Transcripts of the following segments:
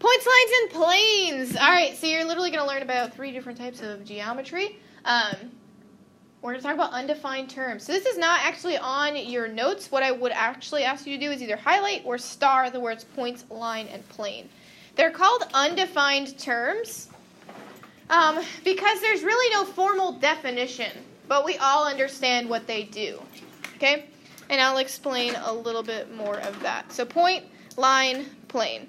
Points, lines, and planes. All right, so you're literally going to learn about 3 different types of geometry. We're going to talk about undefined terms. So this is not actually on your notes. What I would actually ask you to do is either highlight or star the words points, line, and plane. They're called undefined terms because there's really no formal definition, but we all understand what they do. Okay? And I'll explain a little bit more of that. So point, line, plane.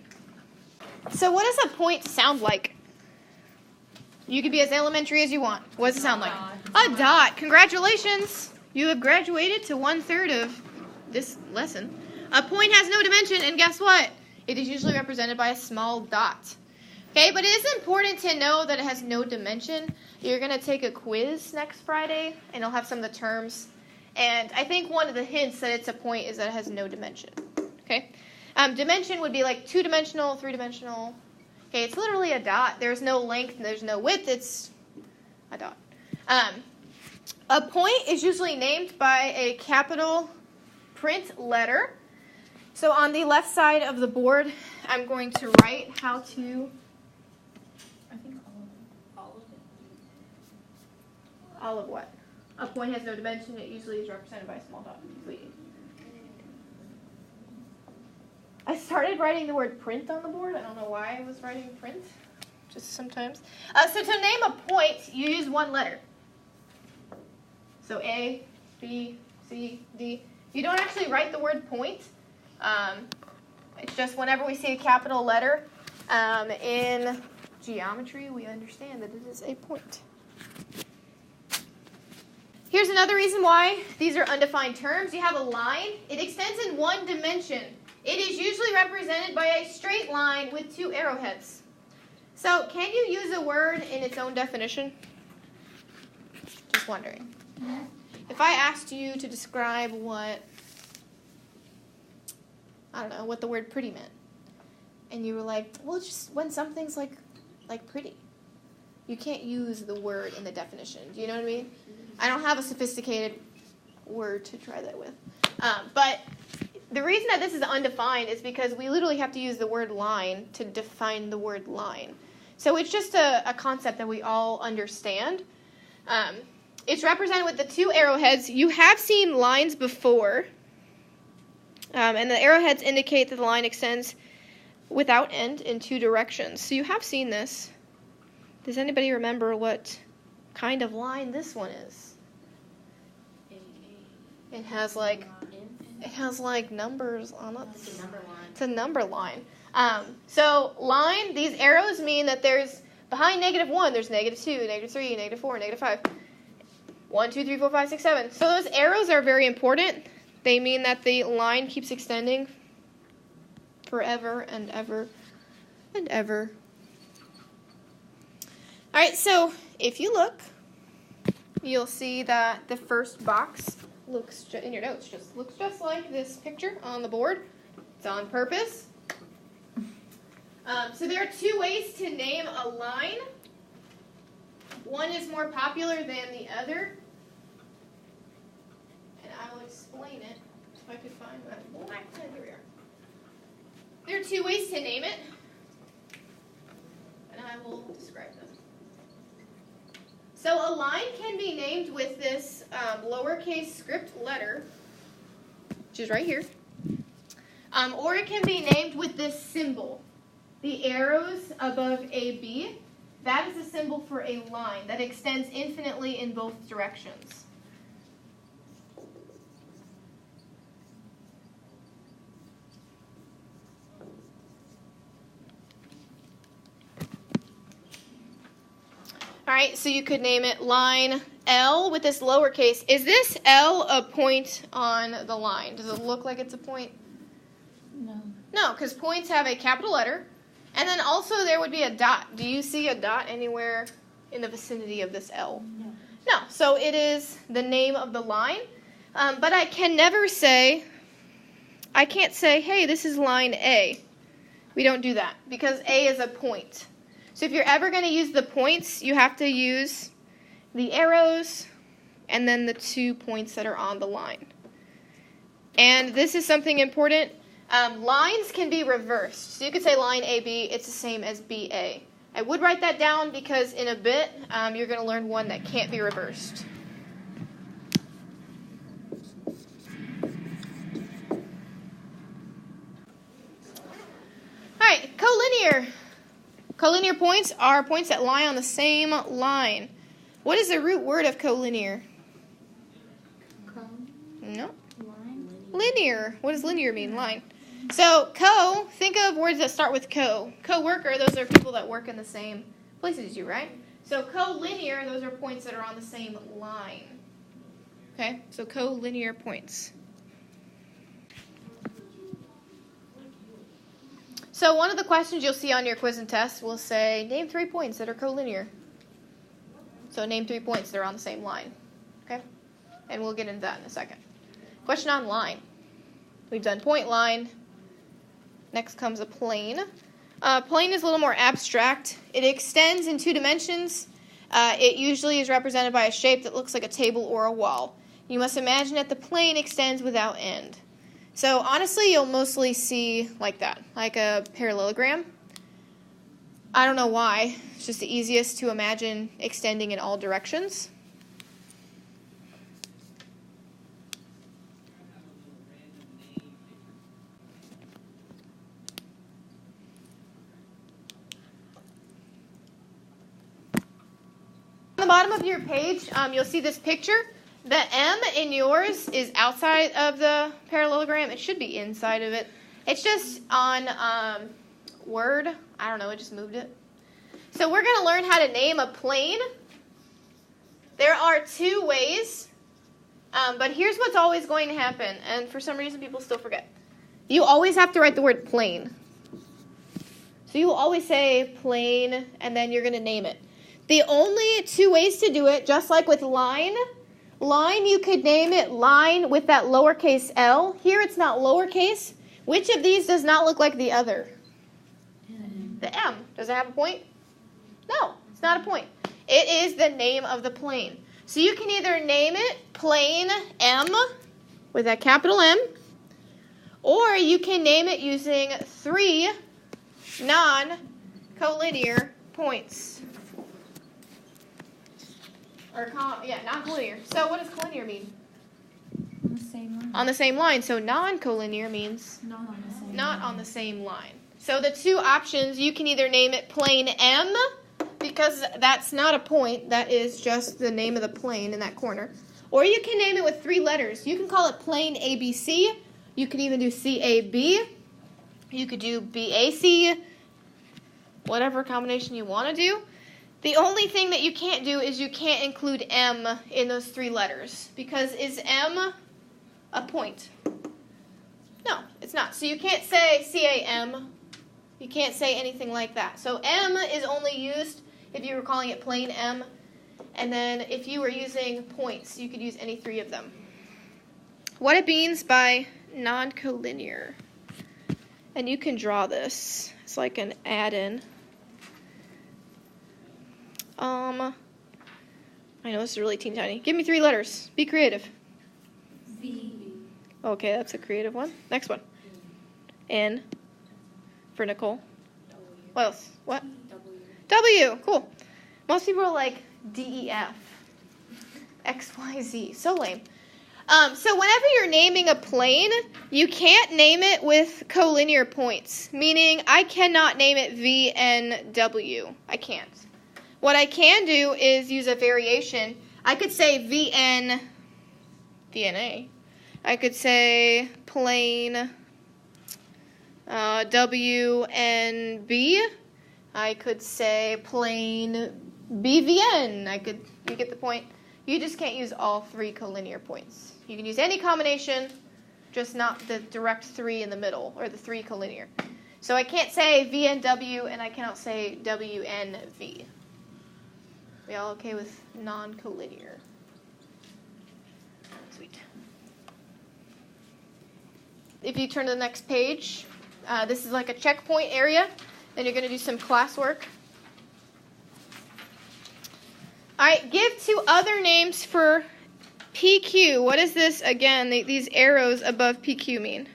So what does a point sound like? You can be as elementary as you want. What does it sound like? A dot. Congratulations. You have graduated to 1/3 of this lesson. A point has no dimension, and guess what? It is usually represented by a small dot. Okay, but it is important to know that it has no dimension. You're going to take a quiz next Friday, and it'll have some of the terms. And I think one of the hints that it's a point is that it has no dimension. Okay? Dimension would be like 2-dimensional, 3-dimensional. Okay, it's literally a dot. There's no length, there's no width. It's a dot. A point is usually named by a capital print letter. So on the left side of the board, I'm going to write how to... I think all of it. All of what? A point has no dimension. It usually is represented by a small dot. Wait. I started writing the word print on the board. I don't know why I was writing print. Just sometimes. So to name a point, you use one letter. So A, B, C, D. You don't actually write the word point. It's just whenever we see a capital letter in geometry, we understand that it is a point. Here's another reason why these are undefined terms. You have a line. It extends in one dimension. It is usually represented by a straight line with 2 arrowheads. So, can you use a word in its own definition? Just wondering. If I asked you to describe what the word pretty meant, and you were like, well, just when something's like pretty. You can't use the word in the definition. Do you know what I mean? I don't have a sophisticated word to try that with. But the reason that this is undefined is because we literally have to use the word line to define the word line. So it's just a concept that we all understand. It's represented with the 2 arrowheads. You have seen lines before. And the arrowheads indicate that the line extends without end in 2 directions. So you have seen this. Does anybody remember what kind of line this one is? It has like numbers on it. It's a number line. It's a number line. So line, these arrows mean that there's behind -1, there's -2, -3, -4, -5. 1, 2, 3, 4, 5, 6, 7. So those arrows are very important. They mean that the line keeps extending forever and ever and ever. All right, so if you look, you'll see that the first box looks in your notes looks just like this picture on the board. It's on purpose. So there are 2 ways to name a line. One is more popular than the other, and I will explain it if I could find that. Here we are. There are 2 ways to name it, and I will describe them. So a line can be named with this lowercase script letter, which is right here, or it can be named with this symbol. The arrows above AB, that is a symbol for a line that extends infinitely in both directions. All right, so you could name it line L with this lowercase. Is this L a point on the line? Does it look like it's a point? No. No, because points have a capital letter. And then also there would be a dot. Do you see a dot anywhere in the vicinity of this L? No. No, so it is the name of the line. But I can never say, I can't say, hey, this is line A. We don't do that because A is a point. So if you're ever going to use the points, you have to use the arrows and then the 2 points that are on the line. And this is something important. Lines can be reversed. So you could say line AB, it's the same as BA. I would write that down because in a bit you're going to learn one that can't be reversed. All right, collinear. Collinear points are points that lie on the same line. What is the root word of collinear? No. Line. Linear. What does linear mean? Line. So, think of words that start with co. Co-worker, those are people that work in the same places as you, right? So, collinear, those are points that are on the same line. Okay? So, collinear points. So, one of the questions you'll see on your quiz and test will say, name 3 points that are collinear. So, name 3 points that are on the same line. Okay? And we'll get into that in a second. Question on line. We've done point, line. Next comes a plane. Plane is a little more abstract. It extends in 2 dimensions. It usually is represented by a shape that looks like a table or a wall. You must imagine that the plane extends without end. So honestly, you'll mostly see like that, like a parallelogram. I don't know why. It's just the easiest to imagine extending in all directions. On the bottom of your page, you'll see this picture. The M in yours is outside of the parallelogram. It should be inside of it. It's just on Word. I don't know, it just moved it. So we're going to learn how to name a plane. There are 2 ways, but here's what's always going to happen, and for some reason people still forget. You always have to write the word plane. So you will always say plane, and then you're going to name it. The only 2 ways to do it, just like with line, you could name it line with that lowercase l. Here it's not lowercase. Which of these does not look like the other? The M. Does it have a point? No, it's not a point. It is the name of the plane. So you can either name it plane M with that capital M, or you can name it using 3 non-collinear points. Or, non-collinear. So what does collinear mean? On the same line. On the same line. So non-collinear means Not on the same not line. on the same line. So the 2 options, you can either name it plane M, because that's not a point. That is just the name of the plane in that corner. Or you can name it with 3 letters. You can call it plane ABC. You could even do CAB. You could do BAC. Whatever combination you want to do. The only thing that you can't do is you can't include M in those 3 letters. Because is M a point? No, it's not. So you can't say CAM. You can't say anything like that. So M is only used if you were calling it plain M. And then if you were using points, you could use any 3 of them. What it means by non-collinear. And you can draw this. It's like an add-in. I know this is really teeny tiny. Give me 3 letters. Be creative. V. Okay, that's a creative one. Next one. N for Nicole. What else? What? W. Cool. Most people are like DEF. XYZ. So lame. So whenever you're naming a plane, you can't name it with collinear points. Meaning I cannot name it VNW. I can't. What I can do is use a variation. I could say VNA. I could say plane WNB. I could say plane BVN. You get the point. You just can't use all 3 collinear points. You can use any combination, just not the direct 3 in the middle, or the 3 collinear. So I can't say VNW, and I cannot say WNV. We all okay with non-collinear? Sweet. If you turn to the next page, this is like a checkpoint area. Then you're going to do some classwork. All right, give 2 other names for PQ. What is this, again, these arrows above PQ mean?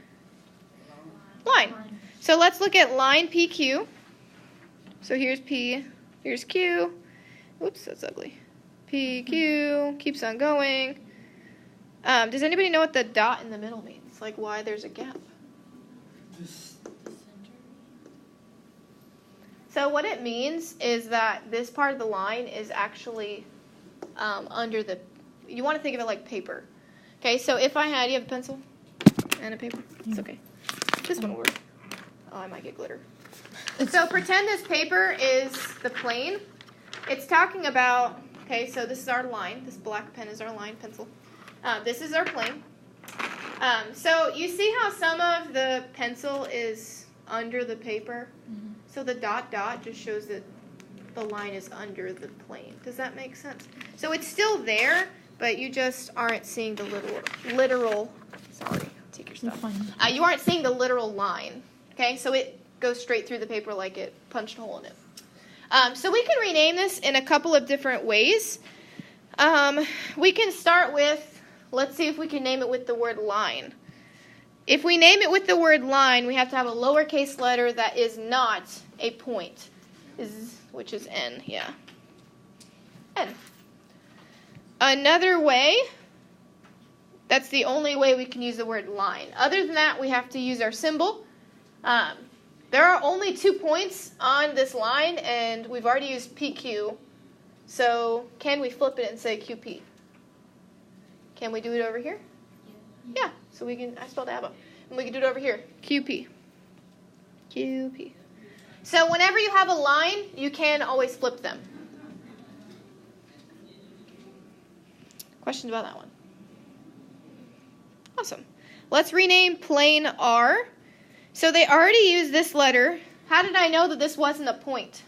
Line. So let's look at line PQ. So here's P, here's Q. Oops, that's ugly. PQ keeps on going. Does anybody know what the dot in the middle means? Like why there's a gap? So what it means is that this part of the line is actually under the, you want to think of it like paper. Okay, so if I had, you have a pencil and a paper? It's okay. This one will work. Oh, I might get glitter. So pretend this paper is the plane. It's talking about, okay, so this is our line. This black pen is our line pencil. This is our plane. So you see how some of the pencil is under the paper? Mm-hmm. So the dot dot just shows that the line is under the plane. Does that make sense? So it's still there, but you just aren't seeing the literal sorry, take your stuff. You aren't seeing the literal line. Okay, so it goes straight through the paper like it punched a hole in it. So we can rename this in a couple of different ways. We can start with, let's see if we can name it with the word line. If we name it with the word line, we have to have a lowercase letter that is not a point, which is N, yeah. N. Another way, that's the only way we can use the word line. Other than that, we have to use our symbol. There are only 2 points on this line, and we've already used PQ. So can we flip it and say QP? Can we do it over here? Yeah. So we can, I spelled ABBA. And we can do it over here. QP. QP. So whenever you have a line, you can always flip them. Questions about that one? Awesome. Let's rename plane R. So they already used this letter. How did I know that this wasn't a point?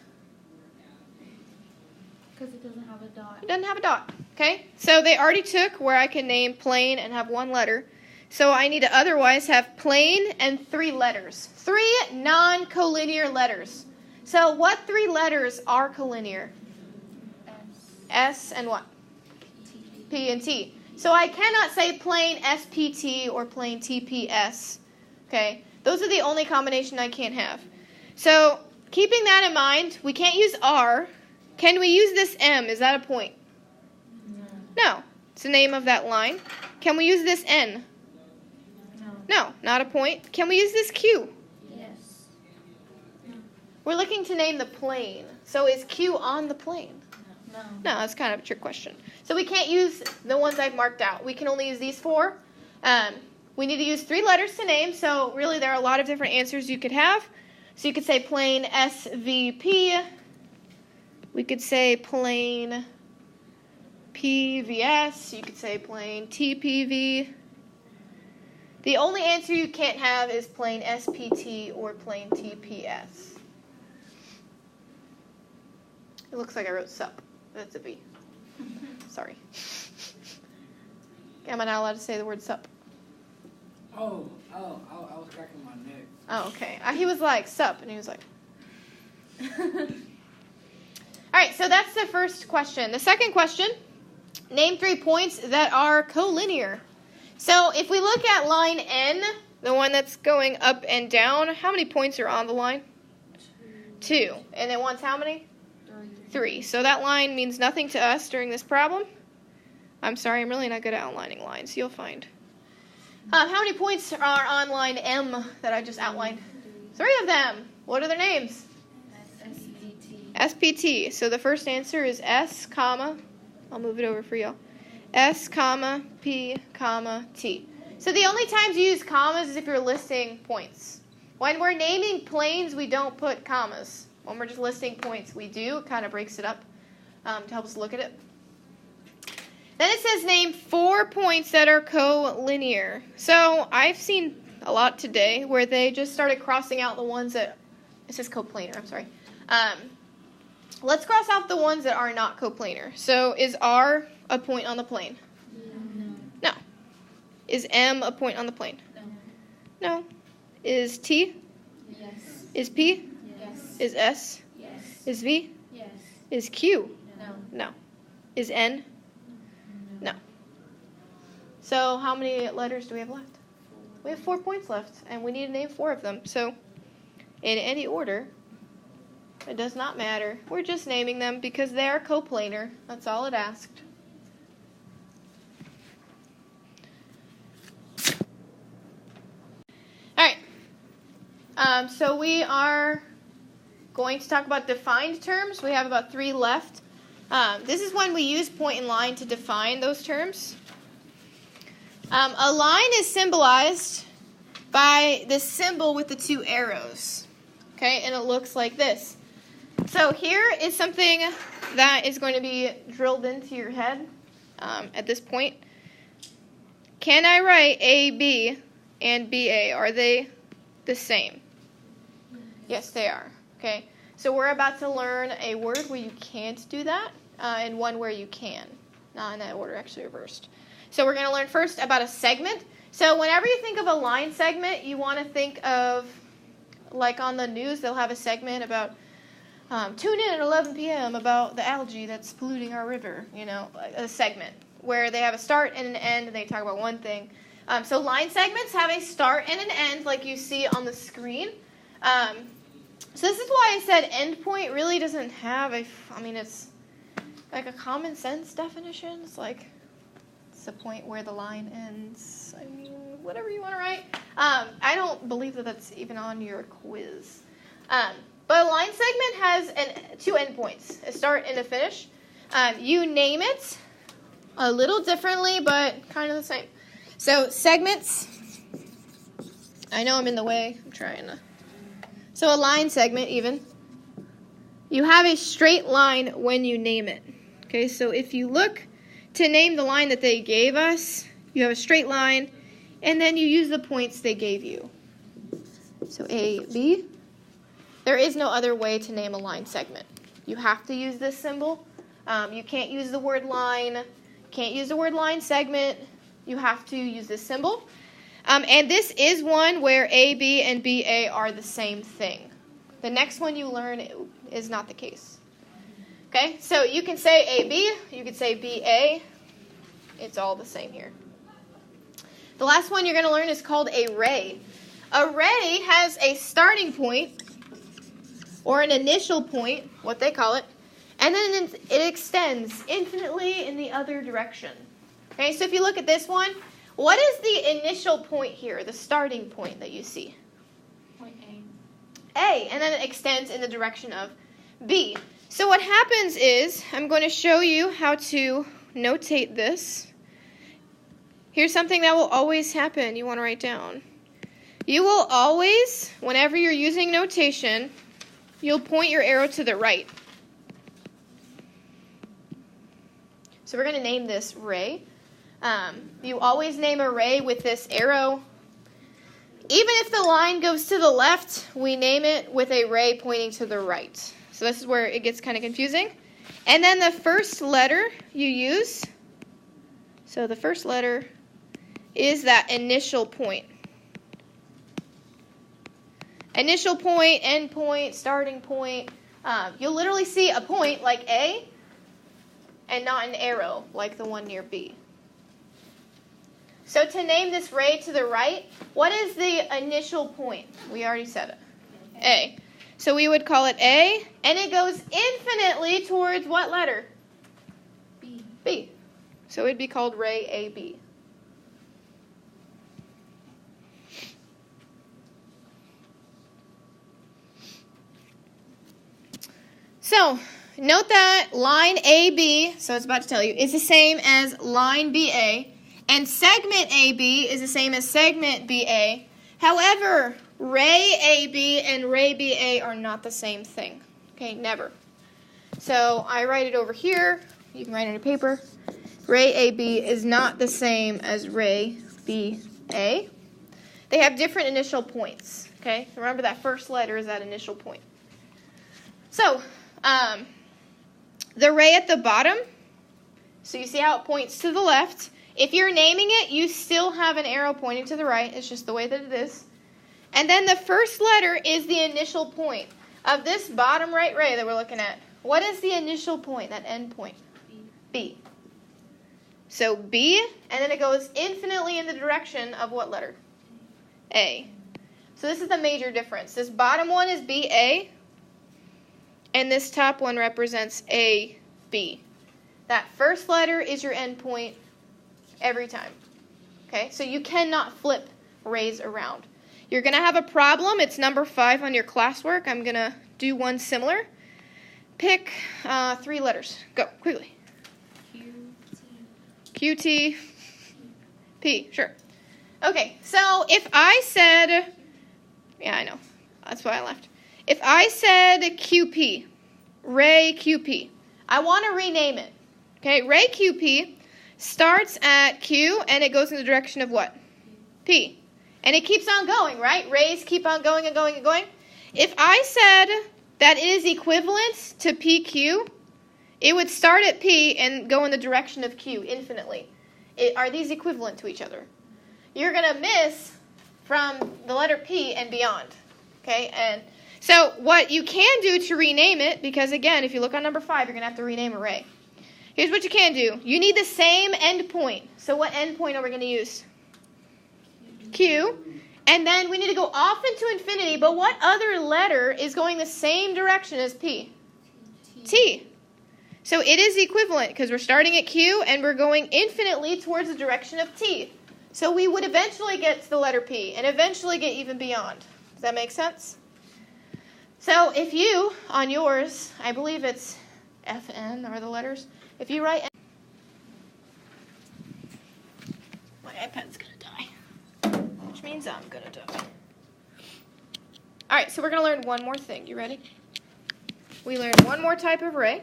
Because it doesn't have a dot. It doesn't have a dot. Okay? So they already took where I can name plane and have 1 letter. So I need to otherwise have plane and 3 letters. 3 non-collinear letters. So what 3 letters are collinear? S and what? P and T. So I cannot say plane SPT or plane TPS. Okay? Those are the only combination I can't have. So keeping that in mind, we can't use R. Can we use this M? Is that a point? No. It's the name of that line. Can we use this N? No, not a point. Can we use this Q? Yes. We're looking to name the plane. So is Q on the plane? No. No, that's kind of a trick question. So we can't use the ones I've marked out. We can only use these 4. We need to use 3 letters to name, so really there are a lot of different answers you could have. So you could say plane SVP. We could say plane PVS. You could say plane TPV. The only answer you can't have is plane SPT or plane TPS. It looks like I wrote SUP. That's a V. Sorry. Am I not allowed to say the word SUP? I was cracking my neck. Oh, okay. He was like, SUP, and he was like... All right, so that's the first question. The second question, name 3 points that are collinear. So if we look at line N, the one that's going up and down, how many points are on the line? 2. And it wants how many? 3. So that line means nothing to us during this problem. I'm sorry, I'm really not good at outlining lines. You'll find. How many points are on line M that I just outlined? 3 of them. What are their names? SPT. So the first answer is S, comma. I'll move it over for y'all. S, comma, P, comma, T. So the only times you use commas is if you're listing points. When we're naming planes, we don't put commas. When we're just listing points, we do. It kind of breaks it up to help us look at it. Then it says name 4 points that are collinear. So I've seen a lot today where they just started crossing out the ones that, it says coplanar, I'm sorry. Let's cross out the ones that are not coplanar. So is R a point on the plane? No. Is M a point on the plane? No. Is T? Yes. Is P? Yes. Is S? Yes. Is V? Yes. Is Q? No. No. Is N? No. So how many letters do we have left? We have 4 points left, and we need to name 4 of them. So, in any order, it does not matter. We're just naming them because they are coplanar. That's all it asked. All right. So we are going to talk about defined terms. We have about 3 left. This is when we use point and line to define those terms. A line is symbolized by this symbol with the 2 arrows. Okay, and it looks like this. So here is something that is going to be drilled into your head at this point. Can I write AB and BA? Are they the same? Yes, they are. Okay, so we're about to learn a word where you can't do that and one where you can. Not in that order, actually reversed. So we're going to learn first about a segment. So whenever you think of a line segment, you want to think of, like on the news, they'll have a segment about tune in at 11 p.m. about the algae that's polluting our river, you know, a segment where they have a start and an end and they talk about one thing. So line segments have a start and an end like you see on the screen. So this is why I said endpoint really doesn't have it's like a common sense definition. It's like it's the point where the line ends. I mean, whatever you want to write. I don't believe that that's even on your quiz. But a line segment has 2 endpoints, a start and a finish. You name it a little differently, but kind of the same. So segments, I know I'm in the way. I'm trying to. So a line segment even. You have a straight line when you name it. Okay, so if you look to name the line that they gave us, you have a straight line, and then you use the points they gave you. So A, B. There is no other way to name a line segment. You have to use this symbol. You can't use the word line. Can't use the word line segment. You have to use this symbol. And this is one where AB and BA are the same thing. The next one you learn is not the case. Okay, so you can say AB, you can say BA. It's all the same here. The last one you're going to learn is called a ray. A ray has a starting point, or an initial point, what they call it, and then it extends infinitely in the other direction. Okay, so if you look at this one, what is the initial point here, the starting point that you see? Point A. A, and then it extends in the direction of B. So what happens is, I'm going to show you how to notate this. Here's something that will always happen you want to write down. You will always, whenever you're using notation, you'll point your arrow to the right. So we're going to name this ray. You always name a ray with this arrow. Even if the line goes to the left, we name it with a ray pointing to the right. So this is where it gets kind of confusing. And then the first letter you use, so the first letter is that initial point. Initial point, end point, starting point. You'll literally see a point like A and not an arrow like the one near B. So to name this ray to the right, what is the initial point? We already said it. A. So we would call it A, and it goes infinitely towards what letter? B. B. So it'd be called ray AB. So note that line AB, so it's about to tell you, is the same as line BA, and segment AB is the same as segment BA. However, ray AB and ray BA are not the same thing. Okay, never. So I write it over here. You can write it on your paper. Ray AB is not the same as ray BA. They have different initial points. Okay, remember that first letter is that initial point. So, the ray at the bottom, so you see how it points to the left. If you're naming it, you still have an arrow pointing to the right. It's just the way that it is. And then the first letter is the initial point of this bottom right ray that we're looking at. What is the initial point, that end point? B. B. So B, and then it goes infinitely in the direction of what letter? A. So this is the major difference. This bottom one is BA, and this top one represents AB. That first letter is your endpoint every time. Okay, so you cannot flip rays around. You're going to have a problem. It's number 5 on your classwork. I'm going to do one similar. Pick 3 letters. Go, quickly. Q, T, P. Sure. Okay, so if I said, yeah, I know. That's why I left. If I said QP, Ray QP, I want to rename it. Okay, Ray QP starts at Q and it goes in the direction of what? P. And it keeps on going, right? Rays keep on going and going and going. If I said that it is equivalent to PQ, it would start at P and go in the direction of Q infinitely. Are these equivalent to each other? You're going to miss from the letter P and beyond. Okay, and so what you can do to rename it, because again, if you look on number 5, you're going to have to rename array. Here's what you can do. You need the same endpoint. So what endpoint are we going to use? Q. And then we need to go off into infinity, but what other letter is going the same direction as P? T. So it is equivalent because we're starting at Q and we're going infinitely towards the direction of T. So we would eventually get to the letter P and eventually get even beyond. Does that make sense? So if you, on yours, I believe it's FN are the letters. If you write, my iPad's going to die, which means I'm going to die. All right, so we're going to learn one more thing. You ready? We learned one more type of array.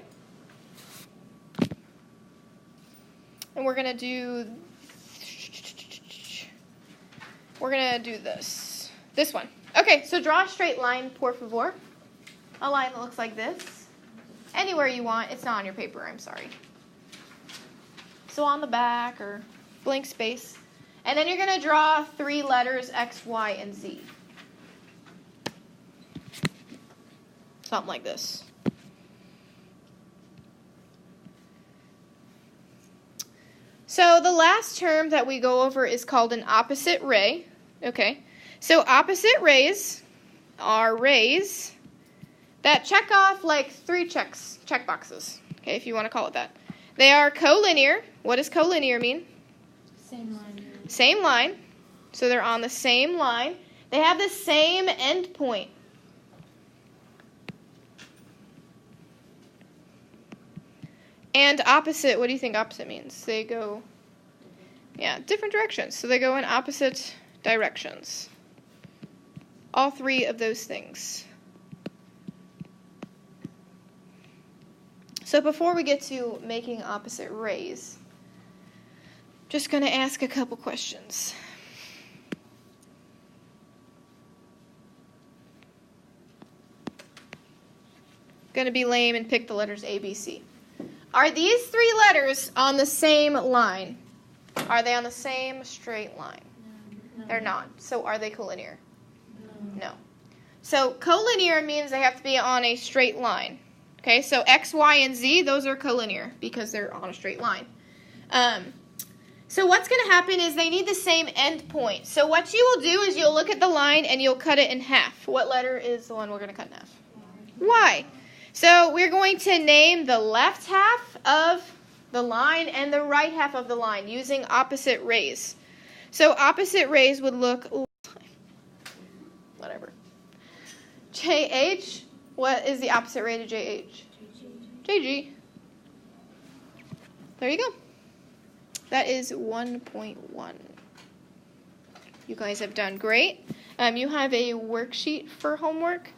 And we're going to do this one. Okay, so draw a straight line, por favor. A line that looks like this. Anywhere you want. It's not on your paper, I'm sorry. So on the back or blank space. And then you're going to draw 3 letters, X, Y, and Z. Something like this. So the last term that we go over is called an opposite ray. Okay, so opposite rays are rays that check off like 3 check boxes. Okay, if you want to call it that. They are collinear. What does collinear mean? Same line. Same line. So they're on the same line. They have the same endpoint. And opposite, what do you think opposite means? They go, different directions. So they go in opposite directions. All 3 of those things. So before we get to making opposite rays, just going to ask a couple questions. Going to be lame and pick the letters A, B, C. Are these 3 letters on the same line? Are they on the same straight line? No. They're not. So are they collinear? No. So collinear means they have to be on a straight line. Okay, so X, Y, and Z, those are collinear because they're on a straight line. So what's going to happen is they need the same endpoint. So what you will do is you'll look at the line and you'll cut it in half. What letter is the one we're going to cut in half? Y. So we're going to name the left half of the line and the right half of the line using opposite rays. So opposite rays would look, whatever. JH, what is the opposite ray to JH? JG. There you go. That is 1.1. You guys have done great. You have a worksheet for homework.